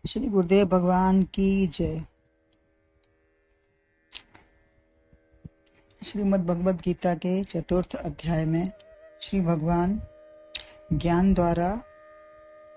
श्री गुरुदेव भगवान की जय। श्रीमद् भगवद गीता के चतुर्थ अध्याय में श्री भगवान ज्ञान द्वारा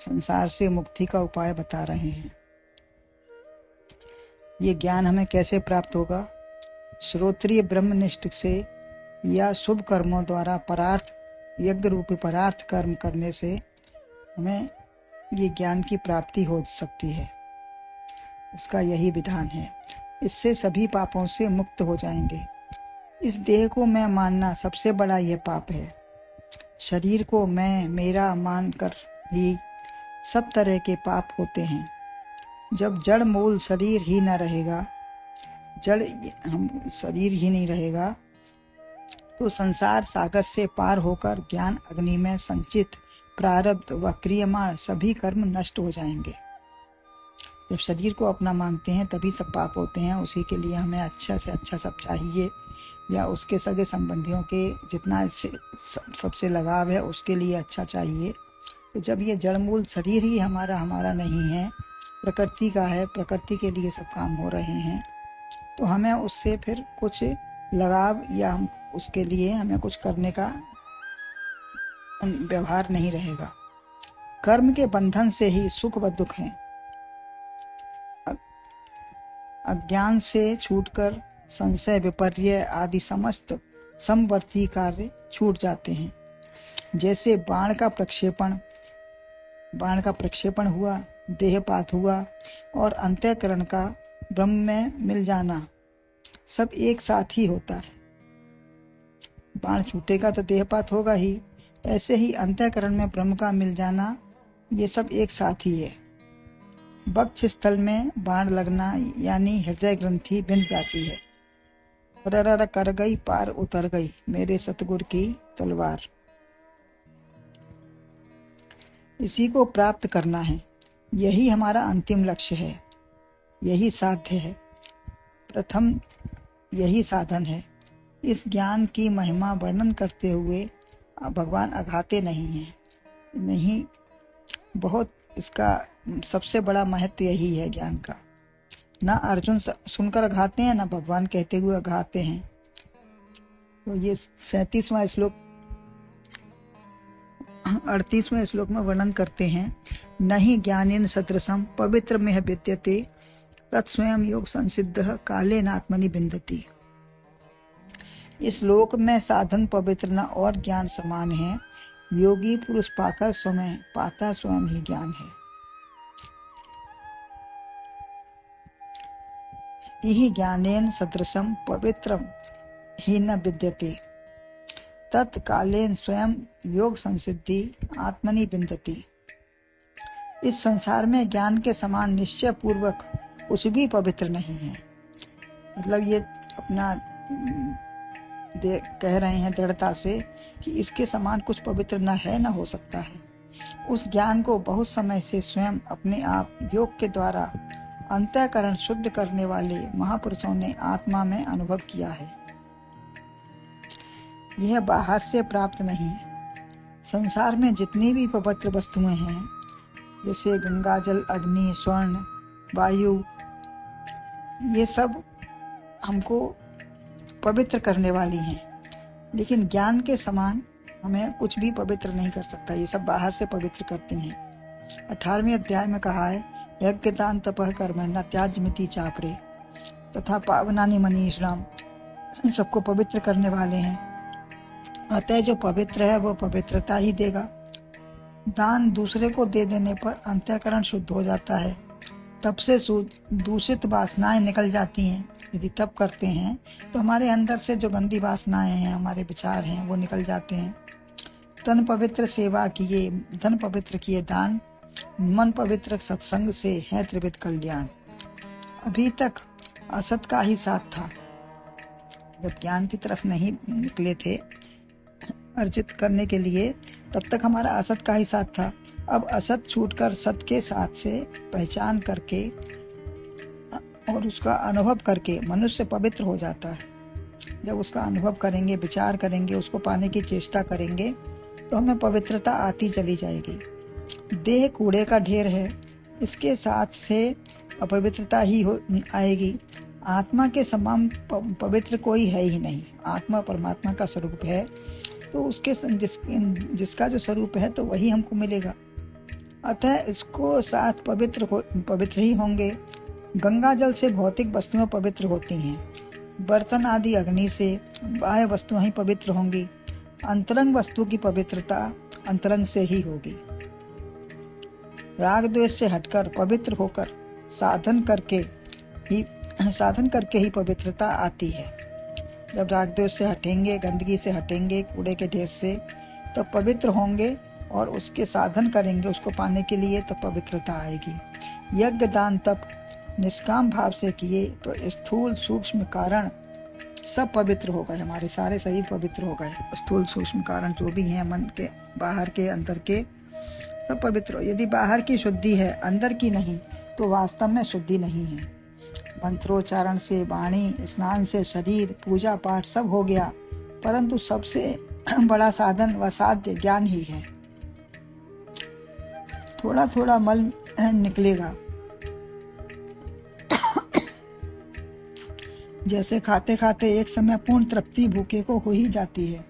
संसार से मुक्ति का उपाय बता रहे हैं। ये ज्ञान हमें कैसे प्राप्त होगा? श्रोत्रिय ब्रह्मनिष्ठ से या शुभ कर्मों द्वारा परार्थ यज्ञ रूपी परार्थ कर्म करने से हमें ये ज्ञान की प्राप्ति हो सकती है। इसका यही विधान है। इससे सभी पापों से मुक्त हो जाएंगे। इस देह को मैं मानना सबसे बड़ा यह पाप है। शरीर को मैं मेरा मानकर ही सब तरह के पाप होते हैं। जब जड़ मूल शरीर ही न रहेगा, शरीर ही नहीं रहेगा, तो संसार सागर से पार होकर ज्ञान अग्नि में संचित प्रारब्ध व क्रियमाण सभी कर्म नष्ट हो जाएंगे। जब शरीर को अपना मानते हैं तभी सब पाप होते हैं। उसी के लिए हमें अच्छा से अच्छा सब चाहिए, या उसके सगे संबंधियों के जितना सबसे लगाव है उसके लिए अच्छा चाहिए। तो जब ये जड़मूल शरीर ही हमारा नहीं है, प्रकृति का है, प्रकृति के लिए सब काम हो रहे हैं, तो हमें उससे फिर कुछ लगाव या हम उसके लिए हमें कुछ करने का व्यवहार नहीं रहेगा। कर्म के बंधन से ही सुख व दुख है। अज्ञान से छूटकर संशय विपर्य आदि समस्त समवर्ती कार्य छूट जाते हैं। जैसे बाण का प्रक्षेपण हुआ, देहपात हुआ और अंतःकरण का ब्रह्म में मिल जाना सब एक साथ ही होता है। बाण छूटेगा तो देहपात होगा ही, ऐसे ही अंतःकरण में ब्रह्म का मिल जाना ये सब एक साथ ही है। वक्ष स्थल में बाण लगना यानी हृदय ग्रंथि बिंद जाती है। रर कर गई पार उतर गई मेरे सतगुरु की तलवार। इसी को प्राप्त करना है। यही हमारा अंतिम लक्ष्य है, यही साध्य है, प्रथम यही साधन है। इस ज्ञान की महिमा वर्णन करते हुए भगवान अघाते नहीं, बहुत इसका सबसे बड़ा महत्व यही है ज्ञान का। ना अर्जुन सुनकर अघाते हैं, ना भगवान कहते हुए अघाते हैं। तो ये 37वां श्लोक 38वें श्लोक में वर्णन करते हैं। नहीं ज्ञानेन सदृशम पवित्र में विद्यते तत्स्वयं योग संसिद्ध कालेन आत्मनि बिंदति। इस लोक में साधन पवित्र न और ज्ञान समान है। योगी पुरुष पाता स्वयं ही ज्ञान है। यही ज्ञानेन सदृशम पवित्रम ही न विद्यते तत्कालेन स्वयं योग संसिद्धि आत्मनि बिंदति। इस संसार में ज्ञान के समान निश्चय पूर्वक कुछ भी पवित्र नहीं है। मतलब ये अपना कह रहे हैं दृढ़ता से कि इसके समान कुछ पवित्र न है, न हो सकता है। उस ज्ञान को बहुत समय से स्वयं अपने आप योग के द्वारा अंतःकरण शुद्ध करने वाले महापुरुषों ने आत्मा में अनुभव किया है। यह बाहर से प्राप्त नहीं। संसार में जितनी भी पवित्र वस्तुएं हैं, जैसे गंगा जल, अग्नि, स्वर्ण, वायु, ये सब हमको पवित्र करने वाली हैं, लेकिन ज्ञान के समान हमें कुछ भी पवित्र नहीं कर सकता। ये सब बाहर से पवित्र करती हैं। 18वें अध्याय में कहा है, यज्ञ दान तपः कर्म न त्याज्यमिति चापरे तथा पावनानि मनीषाम। इन सबको पवित्र करने वाले हैं। अतः जो पवित्र है वो पवित्रता ही देगा। दान दूसरे को दे देने पर अंतःकरण शुद्ध हो जाता है। तप से दूषित वासनाएं निकल जाती हैं। यदि तप करते हैं तो हमारे अंदर से जो गंदी वासनाएं हैं, हमारे विचार हैं, वो निकल जाते हैं। तन पवित्र सेवा किए, धन पवित्र किए दान, मन पवित्र सत्संग से है त्रिविध कल्याण। अभी तक असत का ही साथ था। जब ज्ञान की तरफ नहीं निकले थे अर्जित करने के लिए, तब तक हमारा असत का ही साथ था। अब असत छूटकर सत के साथ से पहचान करके और उसका अनुभव करके मनुष्य पवित्र हो जाता है। जब उसका अनुभव करेंगे, विचार करेंगे, उसको पाने की चेष्टा करेंगे, तो हमें पवित्रता आती चली जाएगी। देह कूड़े का ढेर है, इसके साथ से अपवित्रता ही आएगी। आत्मा के समान पवित्र कोई है ही नहीं। आत्मा परमात्मा का स्वरूप है, तो उसके जिसका जो स्वरूप है तो वही हमको मिलेगा। अतः इसको साथ पवित्र ही होंगे। गंगा जल से भौतिक वस्तुएं पवित्र होती हैं, बर्तन आदि अग्नि से बाह्य वस्तुएं ही पवित्र होंगी। अंतरंग वस्तु की पवित्रता अंतरंग से ही होगी। राग द्वेष से हटकर पवित्र होकर साधन करके ही पवित्रता आती है। जब राग द्वेष से हटेंगे, गंदगी से हटेंगे, कूड़े के ढेर से, तो पवित्र होंगे और उसके साधन करेंगे उसको पाने के लिए, तो पवित्रता आएगी। यज्ञ दान तप निष्काम भाव से किए तो स्थूल सूक्ष्म कारण सब पवित्र हो गए। हमारे सारे शरीर पवित्र हो गए। स्थूल सूक्ष्म कारण जो भी हैं, मन के, बाहर के, अंदर के, सब पवित्र हो। यदि बाहर की शुद्धि है, अंदर की नहीं, तो वास्तव में शुद्धि नहीं है। मंत्रोच्चारण से, वाणी, स्नान से शरीर, पूजा पाठ सब हो गया, परंतु सबसे बड़ा साधन व साध्य ज्ञान ही है। थोड़ा थोड़ा मल निकलेगा। जैसे खाते खाते एक समय पूर्ण तृप्ति भूखे को हो ही जाती है,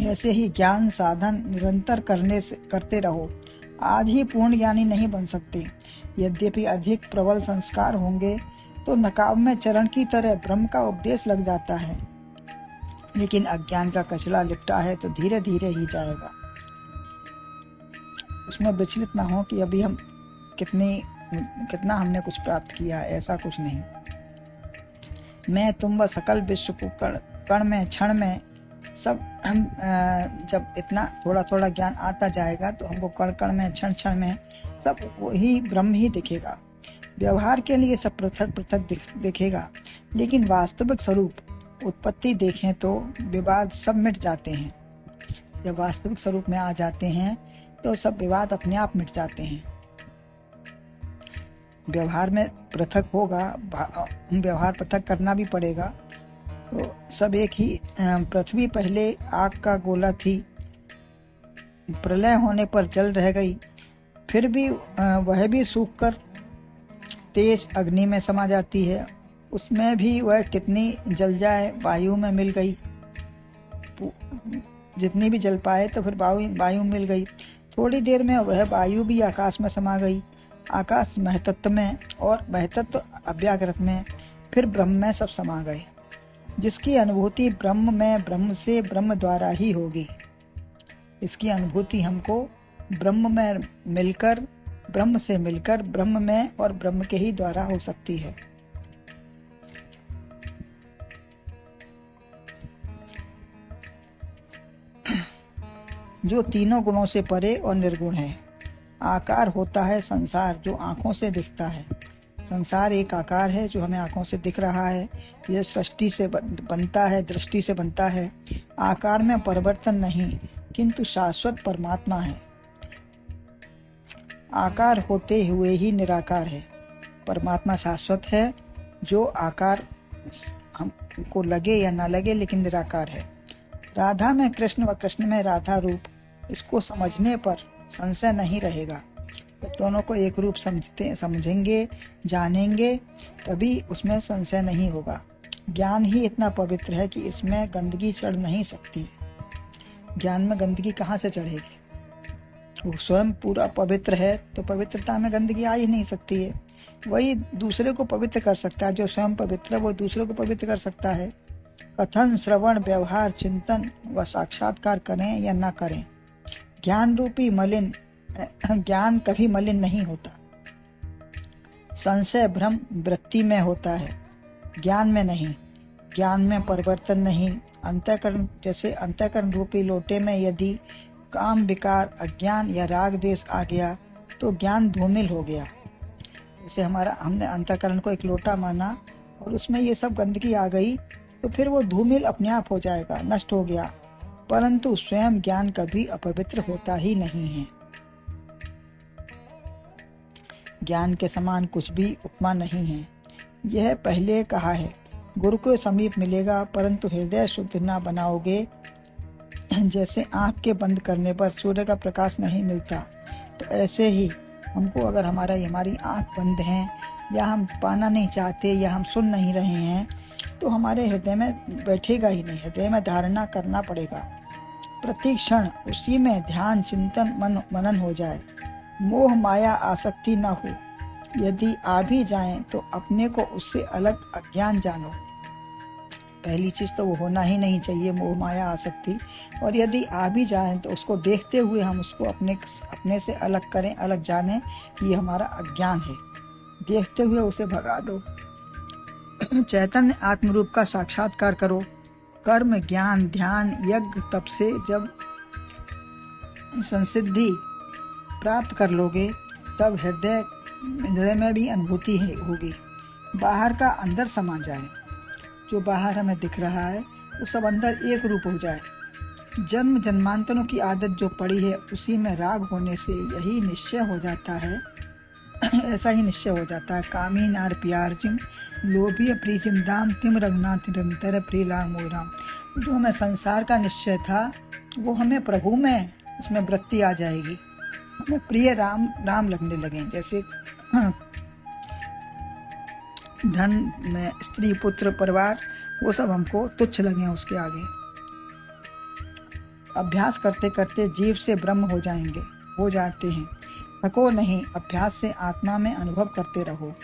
ऐसे ही ज्ञान साधन निरंतर करते रहो। आज ही पूर्ण ज्ञानी नहीं बन सकते। यद्यपि अधिक प्रबल संस्कार होंगे तो नकाब में चरण की तरह ब्रह्म का उपदेश लग जाता है, लेकिन अज्ञान का कचरा लिपटा है तो धीरे धीरे ही जाएगा। उसमें विचलित ना हो कि अभी हम कितना हमने कुछ प्राप्त किया, ऐसा कुछ नहीं। मैं तुम व सकल विश्व को कण में क्षण में सब हम जब इतना थोड़ा थोड़ा ज्ञान आता जाएगा तो हमको कण कण में, क्षण क्षण में सब वही ब्रह्म ही दिखेगा। व्यवहार के लिए सब पृथक पृथक दिखेगा, लेकिन वास्तविक स्वरूप उत्पत्ति देखें तो विवाद सब मिट जाते हैं। जब वास्तविक स्वरूप में आ जाते हैं तो सब विवाद अपने आप मिट जाते हैं। व्यवहार में पृथक होगा, व्यवहार पृथक करना भी पड़ेगा। तो सब एक ही। पृथ्वी पहले आग का गोला थी, प्रलय होने पर जल रह गई, फिर भी वह भी सूखकर तेज अग्नि में समा जाती है। उसमें भी वह कितनी जल जाए, वायु में मिल गई। जितनी भी जल पाए तो फिर वायु मिल गई। थोड़ी देर में वह वायु भी आकाश में समा गई। आकाश महतत्व में और महतत्व अव्याकृत में, फिर ब्रह्म में सब समा गए। जिसकी अनुभूति ब्रह्म में, ब्रह्म से, ब्रह्म द्वारा ही होगी। इसकी अनुभूति हमको ब्रह्म में मिलकर, ब्रह्म से मिलकर, ब्रह्म में और ब्रह्म के ही द्वारा हो सकती है। जो तीनों गुणों से परे और निर्गुण है। आकार होता है संसार, जो आंखों से दिखता है। संसार एक आकार है जो हमें आंखों से दिख रहा है। यह सृष्टि से बनता है, दृष्टि से बनता है। आकार में परिवर्तन नहीं, किंतु शाश्वत परमात्मा है। आकार होते हुए ही निराकार है। परमात्मा शाश्वत है, जो आकार हमको लगे या ना लगे, लेकिन निराकार है। राधा में कृष्ण व कृष्ण में राधा रूप, इसको समझने पर संशय नहीं रहेगा। जब दोनों को एक रूप समझेंगे, जानेंगे, तभी उसमें संशय नहीं होगा। ज्ञान ही इतना पवित्र है कि इसमें गंदगी चढ़ नहीं सकती। ज्ञान में गंदगी कहाँ से चढ़ेगी? वो स्वयं पूरा पवित्र है, तो पवित्रता में गंदगी आ ही नहीं सकती है। वही दूसरे को पवित्र कर सकता है। जो स्वयं पवित्र है वो दूसरे को पवित्र कर सकता है। कथन, श्रवण, व्यवहार, चिंतन व साक्षात्कार करें या ना करें, ज्ञान कभी मलिन नहीं होता। संशय भ्रम वृत्ति में होता है, ज्ञान में नहीं। ज्ञान में परिवर्तन नहीं। अंतःकरण, जैसे अंतःकरण रूपी लोटे में यदि काम, विकार, अज्ञान या राग द्वेष आ गया तो ज्ञान धूमिल हो गया। जैसे हमने अंतःकरण को एक लोटा माना और उसमें ये सब गंदगी आ गई, तो फिर वो धूमिल अपने आप हो जाएगा, नष्ट हो गया। परंतु स्वयं ज्ञान कभी अपवित्र होता ही नहीं है। ज्ञान के समान कुछ भी उपमा नहीं है। यह पहले कहा है। गुरु के समीप मिलेगा, परंतु हृदय शुद्ध ना बनाओगे। जैसे आंख के बंद करने पर सूर्य का प्रकाश नहीं मिलता, तो ऐसे ही हमको अगर हमारी आंख बंद है, या हम पाना नहीं चाहते, या हम सुन नहीं रहे हैं, तो हमारे हृदय में बैठेगा ही नहीं। हृदय में धारणा करना पड़ेगा, प्रति क्षण उसी में ध्यान चिंतन मनन हो जाए, मोह माया आसक्ति न हो। यदि आ भी जाए तो अपने को उससे अलग अज्ञान जानो। पहली चीज तो वो होना ही नहीं चाहिए, मोह माया आसक्ति। और यदि आ भी जाए तो उसको देखते हुए हम उसको अपने से अलग करें, अलग जाने कि ये हमारा अज्ञान है। देखते हुए उसे भगा दो। चैतन्य आत्मरूप का साक्षात्कार करो। कर्म ज्ञान ध्यान यज्ञ तप से जब संसिद्धि प्राप्त कर लोगे, तब हृदय में भी अनुभूति होगी। बाहर का अंदर समा जाए, जो बाहर हमें दिख रहा है वो सब अंदर एक रूप हो जाए। जन्म जन्मांतरों की आदत जो पड़ी है, उसी में राग होने से यही निश्चय हो जाता है, ऐसा ही निश्चय हो जाता है। कामी नार प्यारजिम लोभी प्रीजिम दाम तिम रघुनाथ निरंतर प्रियला मोराम। जो हमें संसार का निश्चय था, वो हमें प्रभु में उसमें वृत्ति आ जाएगी, हमें प्रिय राम राम लगने लगे। जैसे धन में स्त्री पुत्र परिवार, वो सब हमको तुच्छ लगे उसके आगे। अभ्यास करते करते जीव से ब्रह्म हो जाते हैं। थको नहीं, अभ्यास से आत्मा में अनुभव करते रहो।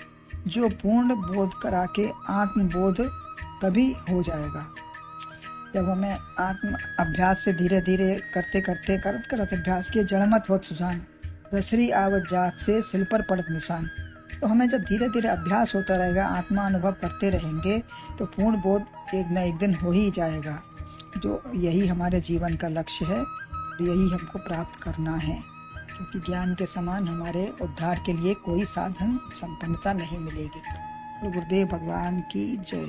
जो पूर्ण बोध करा के आत्मबोध तभी हो जाएगा जब हमें आत्म अभ्यास से धीरे धीरे करत अभ्यास के जड़ मत हो सुजान, रसरी आवत जात से सिल पर पड़त निशान। तो हमें जब धीरे धीरे अभ्यास होता रहेगा, आत्मा अनुभव करते रहेंगे, तो पूर्ण बोध एक न एक दिन हो ही जाएगा। जो यही हमारे जीवन का लक्ष्य है, यही हमको प्राप्त करना है, क्योंकि ज्ञान के समान हमारे उद्धार के लिए कोई साधन संपन्नता नहीं मिलेगी। गुरुदेव भगवान की जय।